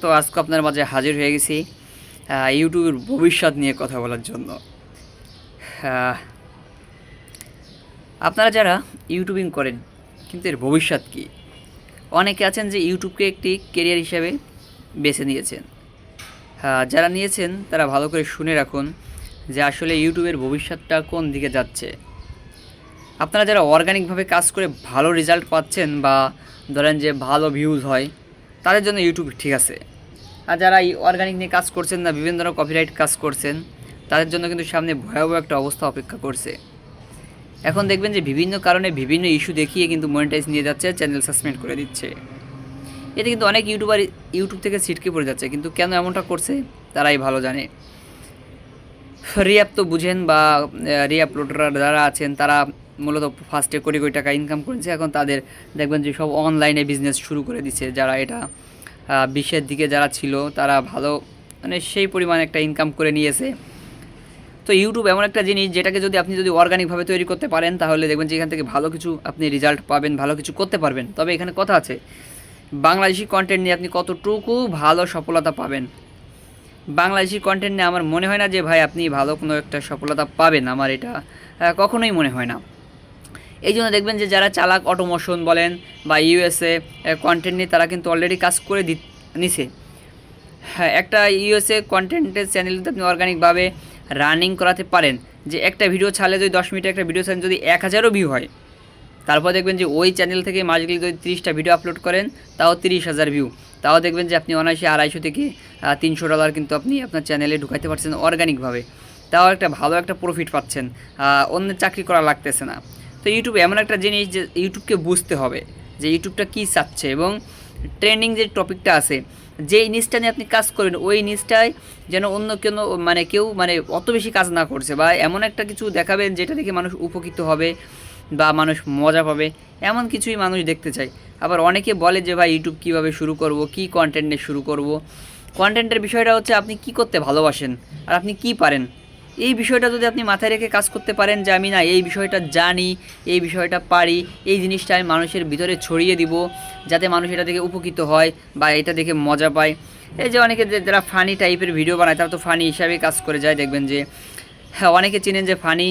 তো আজকে আপনার মাঝে হাজির হয়ে গেছি ইউটিউবের ভবিষ্যৎ নিয়ে কথা বলার জন্য। আহ, আপনারা যারা ইউটিউবিং করেন কিন্তু এর ভবিষ্যৎ কী? অনেকে আছেন যে ইউটিউবকে একটি কেরিয়ার হিসেবে বেছে নিয়েছেন। যারা নিয়েছেন তারা ভালো করে শুনে রাখুন যে আসলে ইউটিউবের ভবিষ্যৎটা কোন দিকে যাচ্ছে। আপনারা যারা অর্গানিকভাবে কাজ করে ভালো রেজাল্ট পাচ্ছেন বা ধরেন যে ভালো ভিউজ হয়, তাদের জন্য ইউটিউব ঠিক আছে। আর যারা এই অর্গানিক নিয়ে কাজ করছেন না, বিভিন্ন ধরনের কপিরাইট কাজ করছেন, তাদের জন্য কিন্তু সামনে ভয়াবহ একটা অবস্থা অপেক্ষা করছে। এখন দেখবেন যে বিভিন্ন কারণে বিভিন্ন ইস্যু দেখিয়ে কিন্তু মনিটাইজ নিয়ে যাচ্ছে, চ্যানেল সাসপেন্ড করে দিচ্ছে। এতে কিন্তু অনেক ইউটিউবার ইউটিউব থেকে ছিটকে পড়ে যাচ্ছে, কিন্তু কেন এমনটা করছে তারাই ভালো জানে। রিঅ্যাপ তো বুঝেন, বা রিঅ্যাপলোডার যারা আছেন তারা মূলত ফার্স্টে কোটি কোটি টাকা ইনকাম করেছে। এখন তাদের দেখবেন যে সব অনলাইনে বিজনেস শুরু করে দিচ্ছে। যারা এটা 20-এর দিকে যারা ছিল তারা ভালো মানে সেই পরিমাণে একটা ইনকাম করে নিয়েছে। তো ইউটিউব এমন একটা জিনিস যেটাকে যদি আপনি অর্গানিকভাবে তৈরি করতে পারেন, তাহলে দেখবেন যে এখান থেকে ভালো কিছু আপনি রেজাল্ট পাবেন, ভালো কিছু করতে পারবেন। তবে এখানে কথা আছে, বাংলাদেশি কন্টেন্ট নিয়ে আপনি কতটুকু ভালো সফলতা পাবেন। বাংলাদেশি কন্টেন্ট নিয়ে আমার মনে হয় না যে ভাই আপনি ভালো কোনো একটা সফলতা পাবেন, আমার এটা কখনোই মনে হয় না। এই জন্য দেখবেন যে যারা চালাক অটোমোশন বলেন বা ইউএসএ কন্টেন্ট নিয়ে তারা কিন্তু অলরেডি কাজ করে নিছে। হ্যাঁ, একটা ইউএসএ কন্টেন্টের চ্যানেল যদি আপনি অর্গানিকভাবে রানিং করাতে পারেন, যে একটা ভিডিও ছাড়লে যদি 10 মিনিটের একটা ভিডিও ছাড়েন, যদি 1000ও ভিউ হয়, তারপর দেখবেন যে ওই চ্যানেল থেকে মাসগুলি যদি 30টা ভিডিও আপলোড করেন, তাও 30,000 ভিউ, তাও দেখবেন যে আপনি অনায়াসে $250 থেকে $300 কিন্তু আপনি আপনার চ্যানেলে ঢুকাইতে পারছেন অর্গানিকভাবে। তাও একটা ভালো একটা প্রফিট পাচ্ছেন, অন্যের চাকরি করা লাগতেছে না। তো ইউটিউব এমন একটা জিনিস যে ইউটিউবকে বুঝতে হবে যে ইউটিউবটা কী চাচ্ছে, এবং ট্রেন্ডিং যে টপিকটা আছে, যে নিউজটা নিয়ে আপনি কাজ করেন ওই নিউজটায় যেন অন্য কেউ অত বেশি কাজ না করছে, বা এমন একটা কিছু দেখাবেন যেটা দেখে মানুষ উপকৃত হবে বা মানুষ মজা পাবে, এমন কিছুই মানুষ দেখতে চায়। আবার অনেকে বলে যে ভাই ইউটিউব কীভাবে শুরু করব, কী কন্টেন্টে শুরু করব। কন্টেন্টের বিষয়টা হচ্ছে আপনি কি করতে ভালোবাসেন আর আপনি কি পারেন। এই বিষয়টা যদি আপনি মাথায় রেখে কাজ করতে পারেন যে আমি না এই বিষয়টা জানি, এই বিষয়টা পারি, এই জিনিসটা আমি মানুষের ভিতরে ছড়িয়ে দিব যাতে মানুষ এটা দেখে উপকৃত হয় বা এটা দেখে মজা পায়। এই যে অনেকে যারা ফানি টাইপের ভিডিও বানায় তারা তো ফানি হিসাবে কাজ করে যায়। দেখবেন যে হ্যাঁ, অনেকে চিনেন যে ফানি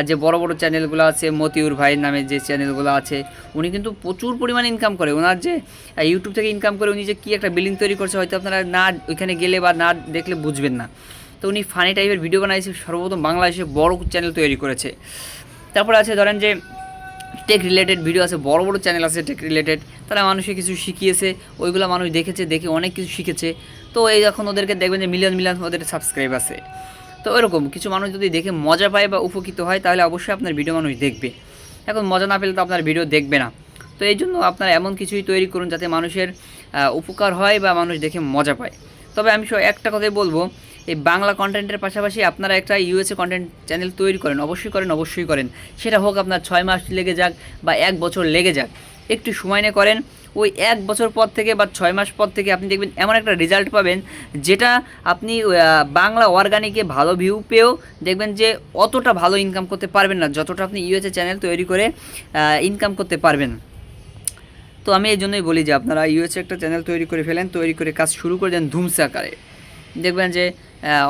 যে বড় বড় চ্যানেলগুলো আছে, মতিউর ভাইয়ের নামে যে চ্যানেলগুলো আছে, উনি কিন্তু প্রচুর পরিমাণে ইনকাম করে। ওনার যে ইউটিউব থেকে ইনকাম করে উনি যে কী একটা বিল্ডিং তৈরি করছে, হয়তো আপনারা না ওইখানে গেলে বা না দেখলে বুঝবেন না। তো উনি ফানি টাইপের ভিডিও বানাইছে, সর্বপ্রথম বাংলাদেশে বড় চ্যানেল তৈরি করেছে। তারপরে আছে ধরেন যে টেক রিলেটেড ভিডিও আছে, বড় বড় চ্যানেল আছে টেক রিলেটেড, তারা মানুষকে কিছু শিখিয়েছে, ওইগুলো মানুষ দেখেছে, দেখে অনেক কিছু শিখেছে। তো এই এখন ওদেরকে দেখবেন যে মিলিয়ন মিলিয়ন ওদের সাবস্ক্রাইব আছে। তো এরকম কিছু মানুষ যদি দেখে মজা পায় বা উপকৃত হয়, তাহলে অবশ্যই আপনার ভিডিও মানুষ দেখবে। এখন মজা না পেলে তো আপনার ভিডিও দেখবে না। তো এই জন্য আপনারা এমন কিছুই তৈরি করুন যাতে মানুষের উপকার হয় বা মানুষ দেখে মজা পায়। তবে আমি একটা কথাই বলবো, এই বাংলা কন্টেন্টের পাশাপাশি আপনারা একটা ইউএসএ কন্টেন্ট চ্যানেল তৈরি করেন, অবশ্যই করেন। সেটা হোক আপনার 6 মাস লেগে যাক বা 1 বছর লেগে যাক, একটু সময় নিয়ে করেন। ওই 1 বছর পর থেকে বা 6 মাস পর থেকে আপনি দেখবেন এমন একটা রেজাল্ট পাবেন যেটা আপনি বাংলা অর্গানিকে ভালো ভিউ পেয়েও দেখবেন যে অতটা ভালো ইনকাম করতে পারবেন না যতটা আপনি ইউএসএ চ্যানেল তৈরি করে ইনকাম করতে পারবেন। তো আমি এই জন্যই বলি যে আপনারা ইউএসএ একটা চ্যানেল তৈরি করে ফেলেন, তৈরি করে কাজ শুরু করে দেন ধুমসে আকারে, দেখবেন যে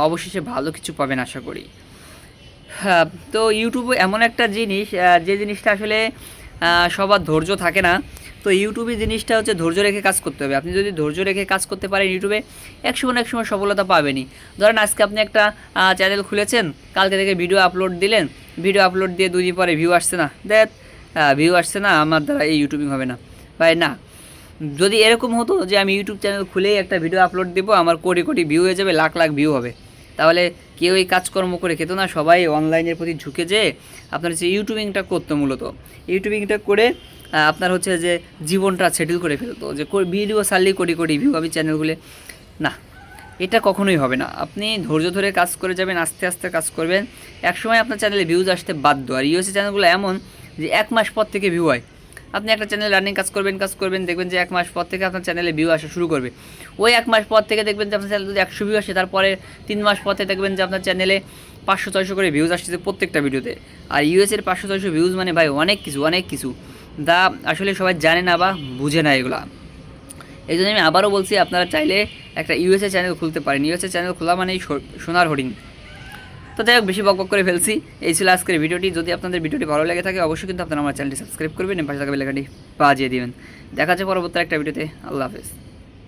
অবশেষে ভালো কিছু পাবেন আশা করি। হ্যাঁ, তো ইউটিউব এমন একটা জিনিস যে জিনিসটা আসলে সবার ধৈর্য থাকে না। তো ইউটিউবে জিনিসটা হচ্ছে ধৈর্য রেখে কাজ করতে হবে। আপনি যদি ধৈর্য রেখে কাজ করতে পারেন ইউটিউবে, এক সময় সফলতা পাবেনই। ধরেন আজকে আপনি একটা চ্যানেল খুলেছেন, কালকে থেকে ভিডিও আপলোড দিলেন, ভিডিও আপলোড দিয়ে 2 দিন পরে ভিউ আসছে না, ভিউ আসছে না, আমার দ্বারা এই ইউটিউবিং হবে না। ভাই না, যদি এরকম হতো যে আমি ইউটিউব চ্যানেল খুলেই একটা ভিডিও আপলোড দেবো, আমার কোটি কোটি ভিউ হয়ে যাবে, লাখ লাখ ভিউ হবে, তাহলে কেউ এই কাজকর্ম করে খেত না। সবাই অনলাইনের প্রতি ঝুঁকে যেয়ে আপনার হচ্ছে ইউটিউবিংটা করতো। মূলত ইউটিউবিংটা করে আপনার হচ্ছে যে জীবনটা সেটেল করে ফেলতো, যে ভিডিও ছাড়লেই কোটি কোটি ভিউ আমি চ্যানেলগুলো। না, এটা কখনোই হবে না। আপনি ধৈর্য ধরে কাজ করে যাবেন, আস্তে আস্তে কাজ করবেন, একসময় আপনার চ্যানেলে ভিউজ আসতে বাধ্য। আর ইউএসএ চ্যানেলগুলো এমন যে 1 মাস পর থেকে ভিউ হয়। আপনি একটা চ্যানেল রানিং কাজ করবেন, দেখবেন যে 1 মাস পর থেকে আপনার চ্যানেলে ভিউ আসা শুরু করবে। ওই 1 মাস পর থেকে দেখবেন যে আপনার চ্যানেলে যদি 100 ভিউ আসে, তারপরে 3 মাস পর থেকে দেখবেন যে আপনার চ্যানেলে 500-600 করে ভিউজ আসছে প্রত্যেকটা ভিডিওতে। আর ইউএসের 500-600 ভিউজ মানে ভাই অনেক কিছু আসলে সবাই জানে না বা বুঝে না এগুলা। এই জন্য আমি আবারও বলছি, আপনারা চাইলে একটা ইউএসএ চ্যানেল খুলতে পারেন। ইউএসএ চ্যানেল খোলা মানেই সোনার হরিণ। তো যাই হোক, বেশি বকবক করে ফেলছি। এই ছিল আজকের ভিডিওটি। যদি আপনাদের ভিডিওটি ভালো লেগে থাকে অবশ্যই কিন্তু আপনারা আমার চ্যানেলটি সাবস্ক্রাইব করবেন এবং পাশে থাকা বেল আইকনটি বাজিয়ে দিবেন। দেখা হচ্ছে পরবর্তী একটা ভিডিওতে। আল্লাহ হাফেজ।